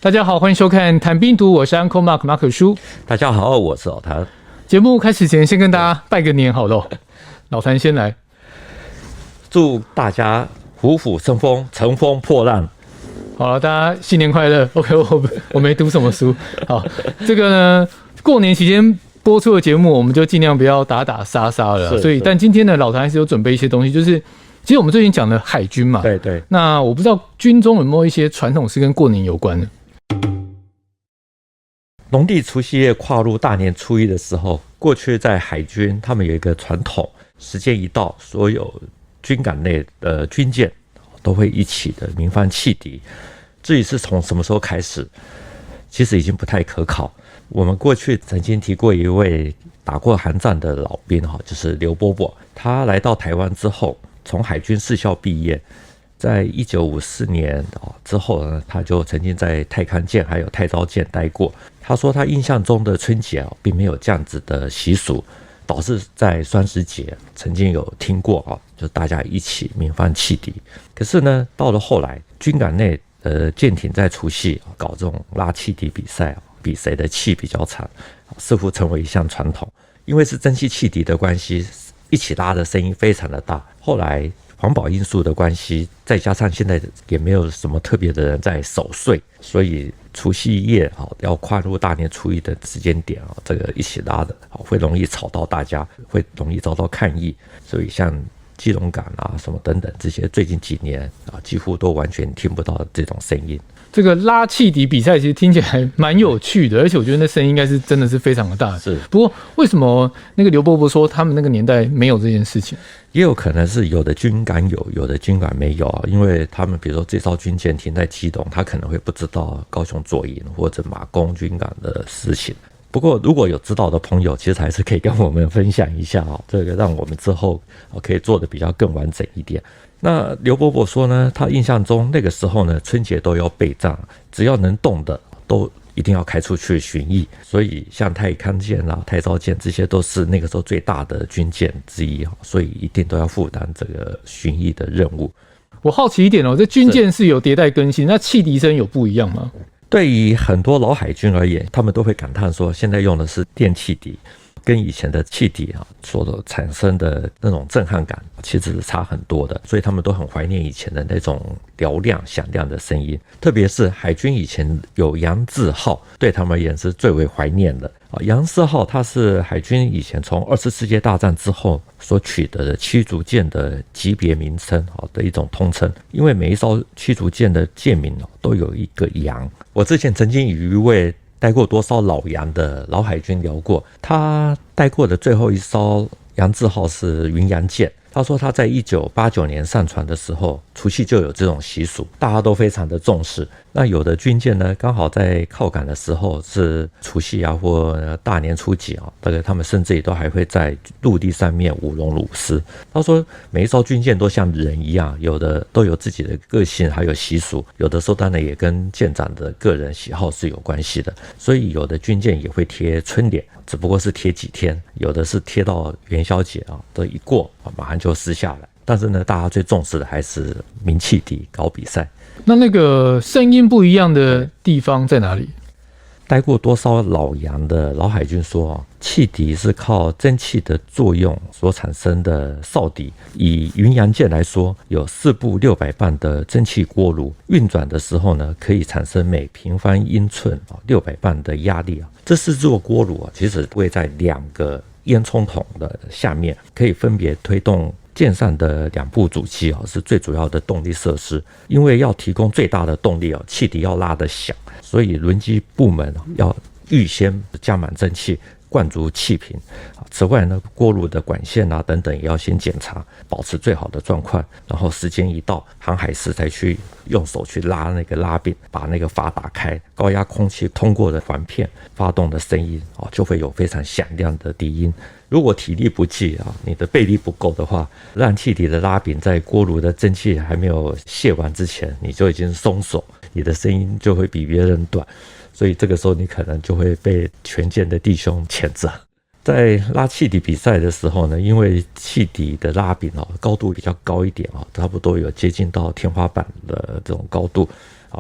大家好，欢迎收看谈兵读，我是 Uncle Mark 马可叔。大家好，我是老谭。节目开始前，先跟大家拜个年好了。老谭先来，祝大家虎虎生风，乘风破浪。好了，大家新年快乐。OK， 我没读什么书。好，这个呢，过年期间播出的节目，我们就尽量不要打打杀杀了。所以，但今天呢，老谭还是有准备一些东西，就是其实我们最近讲的海军嘛，对。那我不知道军中有没有一些传统是跟过年有关的。农历除夕夜跨入大年初一的时候，过去在海军他们有一个传统，时间一到，所有军港内的军舰都会一起的鸣放汽笛。至于是从什么时候开始，其实已经不太可考。我们过去曾经提过一位打过韩战的老兵，就是刘伯伯。他来到台湾之后，从海军士校毕业，在1954年之后呢，他就曾经在太康舰还有太昭舰待过。他说他印象中的春节并没有这样子的习俗，倒是在双十节曾经有听过就大家一起鸣放汽笛。可是呢，到了后来军港内舰艇在除夕搞这种拉汽笛比赛，比谁的气比较长，似乎成为一项传统。因为是蒸汽汽笛的关系，一起拉的声音非常的大。后来环保因素的关系，再加上现在也没有什么特别的人在守岁，所以除夕夜要跨入大年初一的时间点，这个一起拉的会容易吵到大家，会容易遭到抗议。所以像基隆港什么等等这些，最近几年几乎都完全听不到这种声音。这个拉汽笛比赛其实听起来蛮有趣的，而且我觉得那声音应该是真的是非常的大。是，不过为什么那个刘伯伯说他们那个年代没有这件事情？也有可能是有的军港有，有的军港没有，因为他们比如说这艘军舰停在基隆，他可能会不知道高雄左营或者马公军港的事情。不过如果有知道的朋友，其实还是可以跟我们分享一下这个让我们之后可以做的比较更完整一点。那刘伯伯说呢，他印象中那个时候呢，春节都要备战，只要能动的都一定要开出去巡弋。所以像太康舰太昭舰这些都是那个时候最大的军舰之一，所以一定都要负担这个巡弋的任务。我好奇一点这军舰是有迭代更新，那汽笛声有不一样吗？对于很多老海军而言，他们都会感叹说，现在用的是电汽笛，跟以前的汽笛所产生的那种震撼感其实是差很多的，所以他们都很怀念以前的那种嘹亮响亮的声音。特别是海军以前有扬字号，对他们而言是最为怀念的。扬字号它是海军以前从20世界大战之后所取得的驱逐舰的级别名称的一种通称，因为每一艘驱逐舰的舰名都有一个扬。我之前曾经与一位带过多艘老洋的老海军聊过，他带过的最后一艘扬字号是云洋舰。他说他在1989年上船的时候，除夕就有这种习俗，大家都非常的重视。那有的军舰呢，刚好在靠港的时候是除夕或大年初几大概他们甚至也都还会在陆地上面舞龙舞狮。他说每一艘军舰都像人一样，有的都有自己的个性还有习俗，有的时候当然也跟舰长的个人喜好是有关系的。所以有的军舰也会贴春联，只不过是贴几天，有的是贴到元宵节都一过马上就撕下来。但是呢，大家最重视的还是鸣汽笛搞比赛。那个声音不一样的地方在哪里？待过多艘老洋的老海军说，汽笛是靠蒸汽的作用所产生的哨笛。以云洋舰来说，有4部600磅的蒸汽锅炉，运转的时候呢，可以产生每平方英寸600磅的压力。这4座锅炉其实位在2个烟囱筒的下面，可以分别推动舰上的2部主机是最主要的动力设施。因为要提供最大的动力汽笛要拉得响，所以轮机部门要预先加满蒸汽，灌足气瓶。此外呢，锅炉的管线等等也要先检查，保持最好的状况。然后时间一到，航海士才去用手去拉那个拉柄，把那个阀打开，高压空气通过的环片发动的声音就会有非常响亮的笛音。如果体力不济你的背力不够的话，让气体的拉柄在锅炉的蒸汽还没有泄完之前，你就已经松手，你的声音就会比别人短。所以这个时候你可能就会被全舰的弟兄谴责。在拉汽笛比赛的时候呢，因为汽笛的拉柄高度比较高一点差不多有接近到天花板的这种高度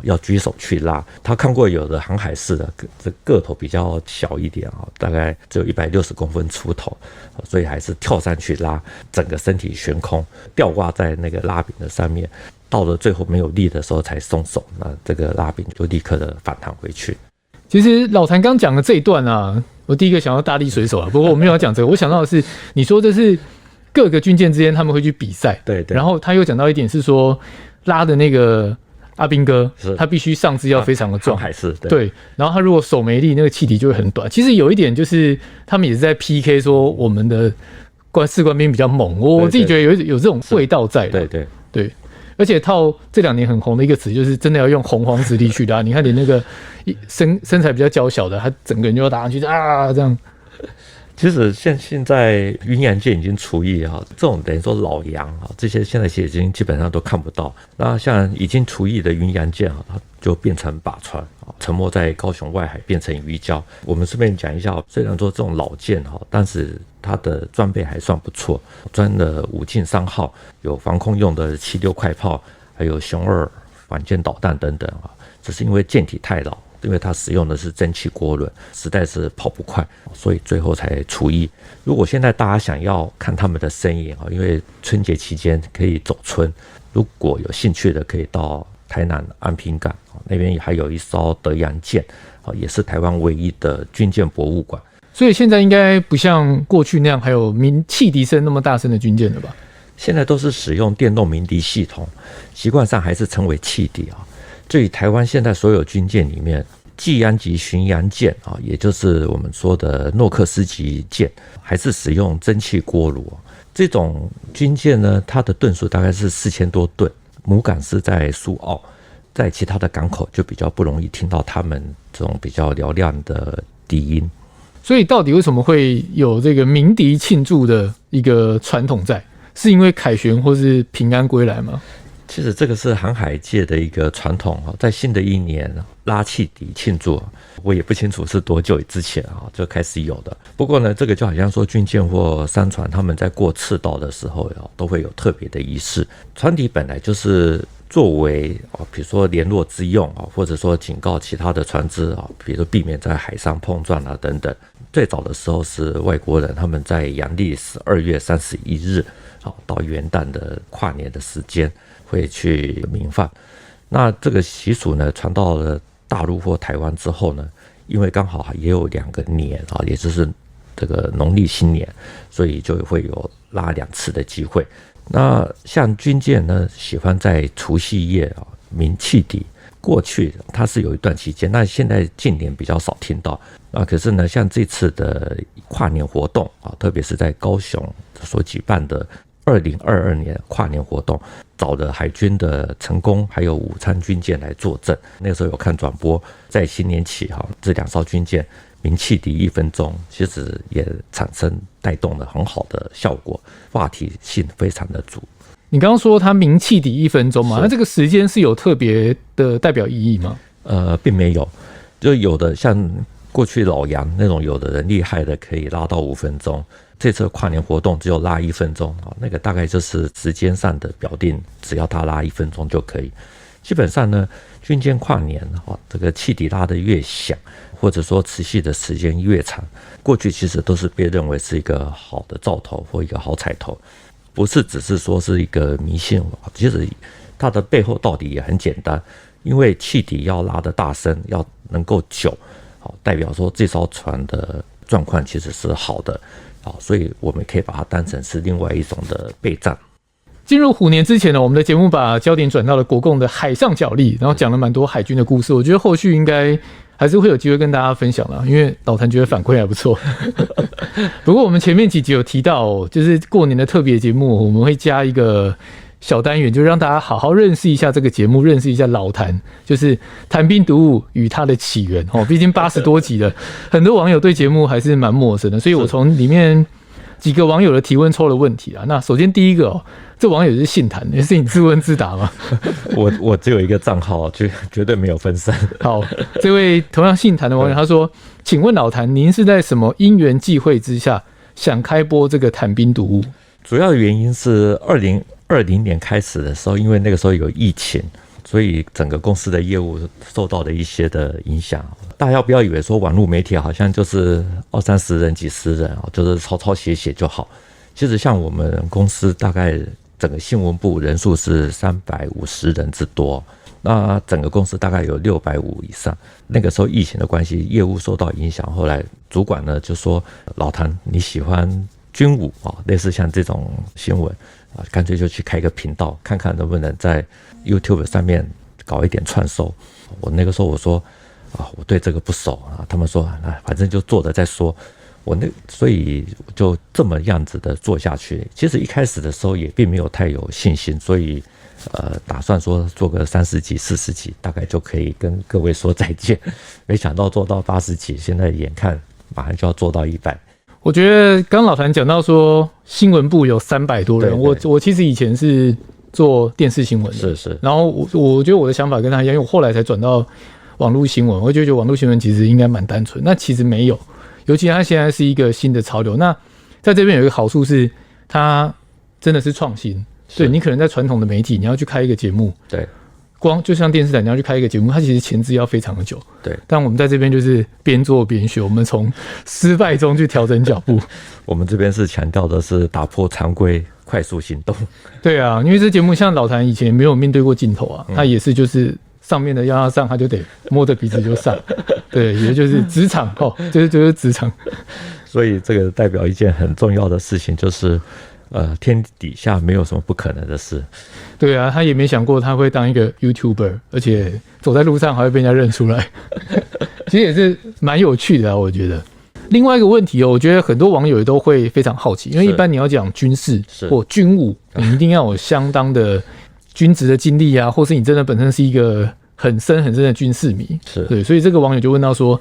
要举手去拉。他看过有的航海士的这个头比较小一点大概只有160公分出头，所以还是跳上去拉，整个身体悬空，吊挂在那个拉柄的上面。到了最后没有力的时候才松手，那这个拉柄就立刻的反弹回去。其实老谭刚讲的这一段啊，我第一个想到大力水手啊，不过我没有要讲这个，我想到的是你说这是各个军舰之间他们会去比赛，对，然后他又讲到一点是说拉的那个阿兵哥，他必须上肢要非常的壮，还是 对，然后他如果手没力，那个气体就会很短。其实有一点就是他们也是在 PK 说我们的士官兵比较猛，我自己觉得有这种味道在，对。而且套这2年很红的一个词，就是真的要用洪荒之力去拉。你看，连那个身材比较娇小的，他整个人就要打上去啊，这样。其实现在云洋舰已经除役这种等于说老洋这些现在已经基本上都看不到。那像已经除役的云洋舰它就变成靶船沉没在高雄外海，变成鱼礁。我们顺便讲一下，虽然说这种老舰但是它的装备还算不错，装了5进3号，有防空用的76快炮，还有雄2反舰导弹等等只是因为舰体太老，因为它使用的是蒸汽涡轮，实在是跑不快，所以最后才除役。如果现在大家想要看他们的身影因为春节期间可以走春，如果有兴趣的可以到台南安平港那边还有一艘德阳舰，也是台湾唯一的军舰博物馆。所以现在应该不像过去那样还有汽笛声那么大声的军舰了吧？现在都是使用电动鸣笛系统，习惯上还是称为汽笛至于台湾现在所有军舰里面，济安级巡洋舰也就是我们说的诺克斯级舰，还是使用蒸汽锅炉。这种军舰呢，它的吨数大概是4000多吨，母港是在苏澳，在其他的港口就比较不容易听到他们这种比较嘹亮的笛音。所以到底为什么会有这个鸣笛庆祝的一个传统在？是因为凯旋或是平安归来吗？其实这个是航海界的一个传统在新的一年拉汽笛庆祝，我也不清楚是多久之前就开始有的。不过呢，这个就好像说军舰或商船他们在过赤道的时候都会有特别的仪式。船笛本来就是作为比如说联络之用或者说警告其他的船只比如说避免在海上碰撞等等。最早的时候是外国人他们在阳历12月31日到元旦的跨年的时间会去鸣放。那这个习俗呢传到了大陆或台湾之后呢，因为刚好也有2个年也就是这个农历新年，所以就会有拉2次的机会。那像军舰呢喜欢在除夕夜鸣汽笛，过去它是有一段期间，那现在近年比较少听到。可是呢，像这次的跨年活动特别是在高雄所举办的2022年跨年活动，找了海军的成功还有武昌军舰来作证。那个时候有看转播，在新年起这2艘军舰鸣汽笛1分钟，其实也产生带动了很好的效果，话题性非常的足。你刚刚说它鸣汽笛1分钟嘛，那这个时间是有特别的代表意义吗？并没有，就有的像过去老洋那种，有的人厉害的可以拉到5分钟，这次跨年活动只有拉1分钟，那个大概就是时间上的表定，只要他拉1分钟就可以。基本上呢，军舰跨年这个汽笛拉得越响，或者说持续的时间越长，过去其实都是被认为是一个好的兆头或一个好彩头，不是只是说是一个迷信。其实它的背后道理也很简单，因为汽笛要拉得大声，要能够久，代表说这艘船的状况其实是好的，所以我们可以把它当成是另外一种的备战。进入虎年之前呢，我们的节目把焦点转到了国共的海上角力，然后讲了蛮多海军的故事。我觉得后续应该还是会有机会跟大家分享啦，因为老谭觉得反馈还不错。不过我们前面几集有提到，就是过年的特别节目，我们会加一个小单元，就让大家好好认识一下这个节目，认识一下老谭，就是谈兵读武与它的起源。毕竟80多集了，很多网友对节目还是蛮陌生的，所以我从里面几个网友的提问抽了问题啦。那首先第一个这网友是姓谭，也是你自问自答吗？我只有一个账号，绝对没有分散。好，这位同样姓谭的网友他说：“请问老谭，您是在什么因缘际会之下想开播这个谈兵读武？”主要的原因是2020年开始的时候，因为那个时候有疫情，所以整个公司的业务受到了一些的影响。大家不要以为说网络媒体好像就是20-30人、几十人就是抄写就好。其实像我们公司大概整个新闻部人数是350人之多，那整个公司大概有650以上。那个时候疫情的关系，业务受到影响，后来主管呢就说：“老谭，你喜欢军武类似像这种新闻干脆就去开一个频道，看看能不能在 YouTube 上面搞一点串收。”我那个时候我说：“我对这个不熟他们说：“反正就做了再说。”所以就这么样子的做下去。其实一开始的时候也并没有太有信心，所以打算说做个30集、40集，大概就可以跟各位说再见。没想到做到80集，现在眼看马上就要做到100。我觉得刚老谭讲到说新闻部有300多人，我其实以前是做电视新闻的，是。然后我觉得我的想法跟他一样，因为我后来才转到网络新闻，我就觉得网络新闻其实应该蛮单纯，那其实没有。尤其它现在是一个新的潮流，那在这边有一个好处是，它真的是创新。对，你可能在传统的媒体，你要去开一个节目，对，光就像电视台你要去开一个节目，它其实前置要非常的久，对。但我们在这边就是边做边学，我们从失败中去调整脚步。我们这边是强调的是打破常规，快速行动。对啊，因为这节目像老谭以前没有面对过镜头啊，他也是就是上面的要他上，他就得摸着鼻子就上。对，也就是职场就是职场。所以这个代表一件很重要的事情，就是天底下没有什么不可能的事。对啊，他也没想过他会当一个 YouTuber， 而且走在路上还会被人家认出来。其实也是蛮有趣的我觉得。另外一个问题我觉得很多网友也都会非常好奇，因为一般你要讲军事或军武，你一定要有相当的军职的经历啊，或是你真的本身是一个很深的军事迷。对，所以这个网友就问到说，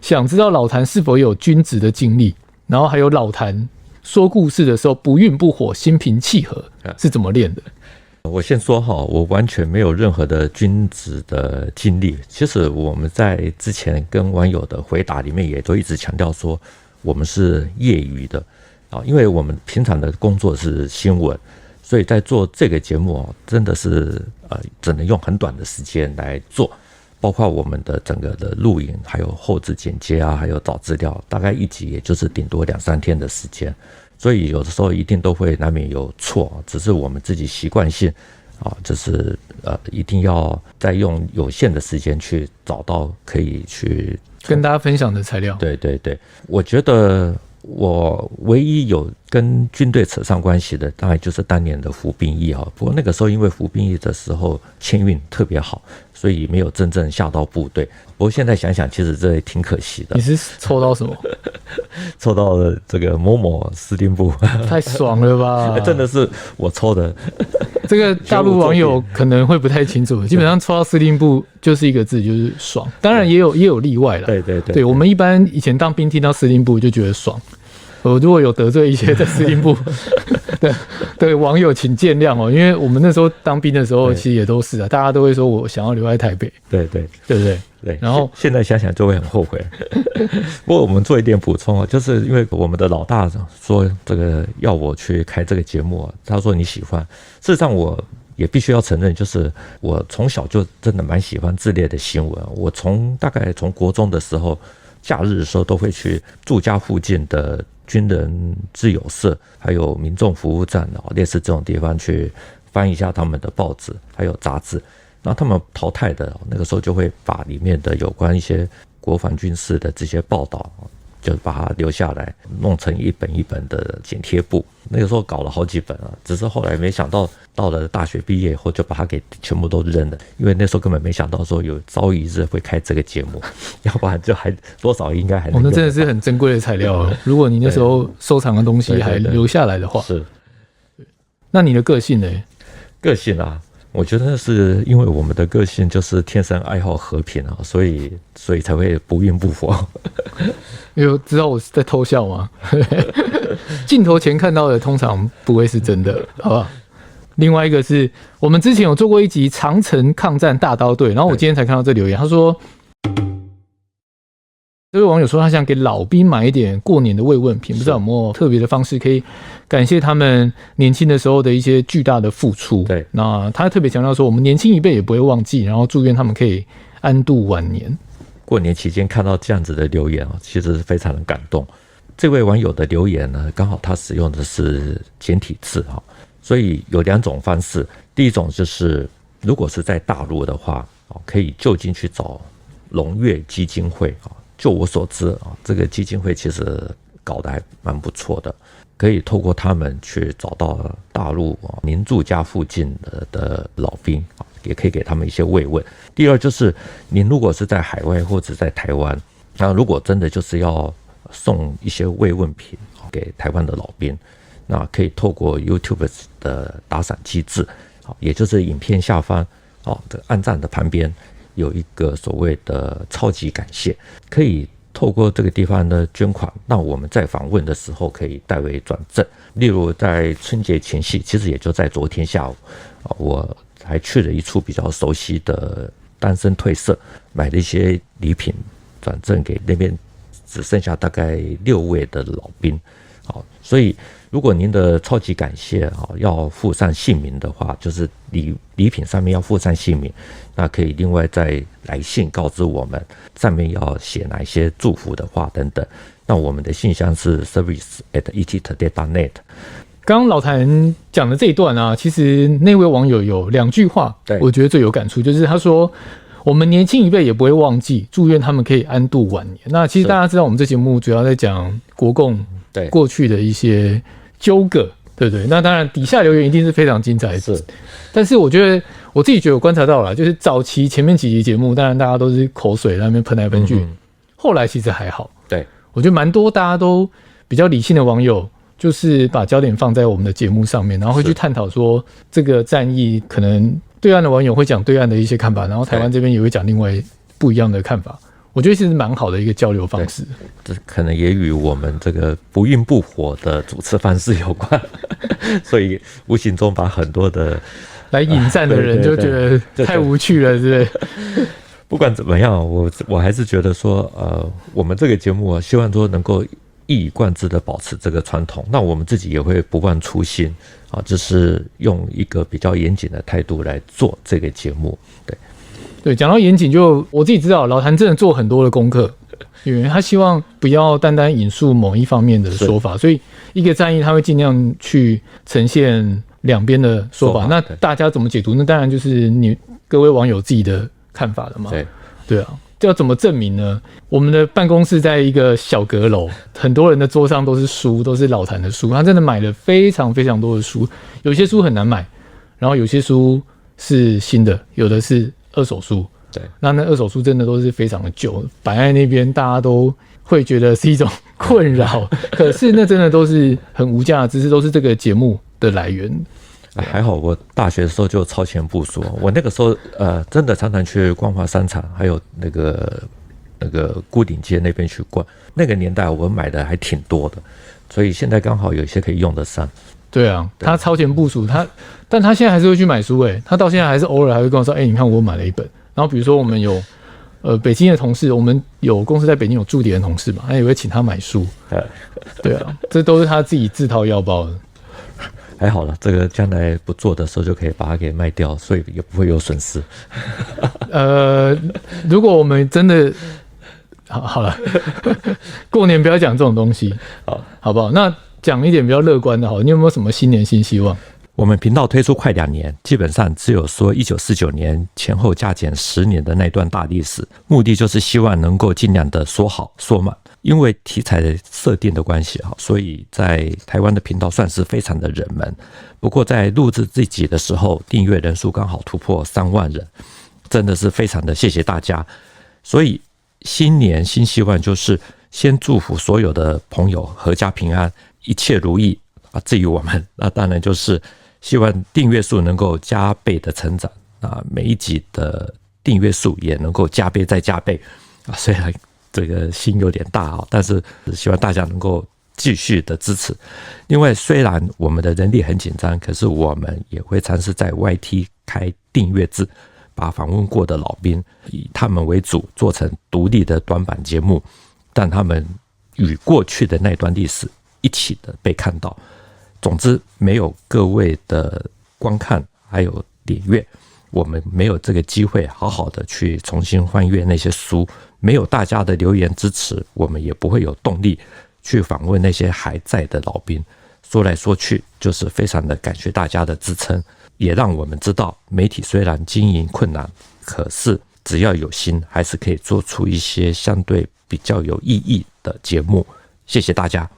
想知道老谭是否有军职的经历，然后还有老谭说故事的时候不愠不火、心平气和是怎么练的？我先说我完全没有任何的军职的经历。其实我们在之前跟网友的回答里面也都一直强调说，我们是业余的因为我们平常的工作是新闻，所以在做这个节目真的是只能用很短的时间来做，包括我们的整个的录影，还有后置剪接还有找资料，大概一集也就是顶多2-3天的时间。所以有的时候一定都会难免有错，只是我们自己习惯性就是一定要再用有限的时间去找到可以去跟大家分享的材料。对，我觉得我唯一有跟军队扯上关系的，当然就是当年的服兵役不过那个时候因为服兵役的时候签运特别好，所以没有真正下到部队。不过现在想想，其实这也挺可惜的。你是抽到什么？抽到了这个某某司令部。太爽了吧！真的是我抽的。这个大陆网友可能会不太清楚，基本上抽到司令部就是一个字，就是爽。当然也有例外了。对，我们一般以前当兵听到司令部就觉得爽。如果有得罪一些在司令部对网友，请见谅因为我们那时候当兵的时候，其实也都是大家都会说我想要留在台北。对不对？对，然后现在想想就会很后悔。不过我们做一点补充就是因为我们的老大说这个要我去开这个节目他说你喜欢。事实上我也必须要承认，就是我从小就真的蛮喜欢自列的新闻。我大概从国中的时候，假日的时候都会去住家附近的军人自由社还有民众服务站类似这种地方去翻一下他们的报纸还有杂志。然后他们淘汰的那个时候就会把里面的有关一些国防军事的这些报道就把它留下来，弄成一本一本的剪贴簿。那个时候搞了好几本只是后来没想到到了大学毕业以后就把它给全部都扔了，因为那时候根本没想到说有朝一日会开这个节目，要不然就还多少应该还能那真的是很珍贵的材料如果你那时候收藏的东西还留下来的话。是。那你的个性呢？个性我觉得是因为我们的个性就是天生爱好和平所以才会不愠不火。有知道我是在偷笑吗？镜头前看到的通常不会是真的，好不好？另外一个是我们之前有做过一集长城抗战大刀队，然后我今天才看到这留言，他说这位网友说他想给老兵买一点过年的慰问品，不知道有没有特别的方式可以感谢他们年轻的时候的一些巨大的付出。对，那他特别强调说，我们年轻一辈也不会忘记，然后祝愿他们可以安度晚年。过年期间看到这样子的留言其实是非常的感动。这位网友的留言呢，刚好他使用的是简体字所以有2种方式。第一种就是如果是在大陆的话，可以就近去找龙跃基金会。就我所知这个基金会其实搞得还蛮不错的，可以透过他们去找到大陆您住家附近的老兵，也可以给他们一些慰问。第二就是您如果是在海外或者在台湾，那如果真的就是要送一些慰问品给台湾的老兵，那可以透过 YouTube 的打赏机制，也就是影片下方这按赞的旁边有一个所谓的超级感谢，可以透过这个地方的捐款，那我们在访问的时候可以代为转正。例如在春节前夕，其实也就在昨天下午，我还去了一处比较熟悉的单身退社，买了一些礼品转正给那边只剩下大概6位的老兵。所以如果您的超级感谢要附上姓名的话，就是礼品上面要附上姓名，那可以另外再来信告知我们上面要写哪一些祝福的话等等。那我们的信箱是 service@ettoday.net。 刚刚老谭讲的这一段啊，其实那位网友有2句话我觉得最有感触，就是他说我们年轻一辈也不会忘记，祝愿他们可以安度晚年。那其实大家知道我们这节目主要在讲国共过去的一些纠葛，对不对？那当然底下留言一定是非常精彩的，但是我觉得我自己觉得我观察到了，就是早期前面几集节目，当然大家都是口水在那边喷来喷去，后来其实还好。对，我觉得蛮多大家都比较理性的网友，就是把焦点放在我们的节目上面，然后会去探讨说这个战役可能对岸的网友会讲对岸的一些看法，然后台湾这边也会讲另外不一样的看法。我觉得其实蛮好的一个交流方式，这可能也与我们这个不愠不火的主持方式有关，所以无形中把很多的来引战的人就觉得太无趣了，是不是？不管怎么样，我还是觉得说，我们这个节目希望说能够一以贯之的保持这个传统，那我们自己也会不忘初心就是用一个比较严谨的态度来做这个节目，对，讲到严谨，就我自己知道，老谭真的做很多的功课，因为他希望不要单单引述某一方面的说法，所以一个战役他会尽量去呈现两边的说法。那大家怎么解读？那当然就是各位网友自己的看法了嘛。对啊，要怎么证明呢？我们的办公室在一个小阁楼，很多人的桌上都是书，都是老谭的书。他真的买了非常非常多的书，有些书很难买，然后有些书是新的，有的是二手书。那二手书真的都是非常的旧，摆在那边大家都会觉得是一种困扰，可是那真的都是很无价的知识，都是这个节目的来源。还好我大学的时候就超前部署，我那个时候真的常常去光华商场，还有那个牯岭街那边去逛。那个年代我买的还挺多的，所以现在刚好有一些可以用得上。对啊，他超前部署，但他现在还是会去买书他到现在还是偶尔还会跟我说，你看我买了一本。然后比如说我们有北京的同事，我们有公司在北京有驻点的同事嘛，他也会请他买书。对啊，这都是他自己自掏腰包的。还好了，这个将来不做的时候就可以把它给卖掉，所以也不会有损失。如果我们真的好了，过年不要讲这种东西，好不好？那讲一点比较乐观的好，你有没有什么新年新希望？我们频道推出快2年，基本上只有说1949年前后加减10年的那段大历史，目的就是希望能够尽量的说好说满。因为题材的设定的关系，所以在台湾的频道算是非常的热门。不过在录制这集的时候，订阅人数刚好突破3万人，真的是非常的谢谢大家。所以新年新希望就是先祝福所有的朋友阖家平安，一切如意。至于我们，那当然就是希望订阅数能够加倍的成长，每一集的订阅数也能够加倍再加倍。虽然这个心有点大，但是希望大家能够继续的支持。另外，虽然我们的人力很紧张，可是我们也会尝试在 YT 开订阅制，把访问过的老兵以他们为主做成独立的短版节目，让他们与过去的那段历史一起的被看到。总之，没有各位的观看还有点阅，我们没有这个机会好好的去重新翻阅那些书，没有大家的留言支持，我们也不会有动力去访问那些还在的老兵。说来说去，就是非常的感谢大家的支撑，也让我们知道媒体虽然经营困难，可是只要有心，还是可以做出一些相对比较有意义的节目。谢谢大家。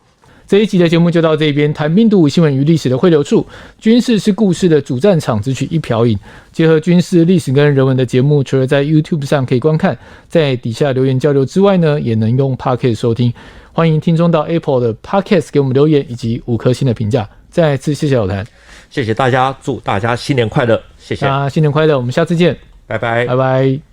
这一集的节目就到这边，谈兵读武，新闻与历史的汇流处，军事是故事的主战场，只取一瓢饮。结合军事、历史跟人文的节目，除了在 YouTube 上可以观看，在底下留言交流之外呢，也能用 Podcast 收听。欢迎听众到 Apple 的 Podcast 给我们留言以及5颗星的评价。再次谢谢老谭，谢谢大家，祝大家新年快乐，谢谢。新年快乐，我们下次见，拜拜，拜拜。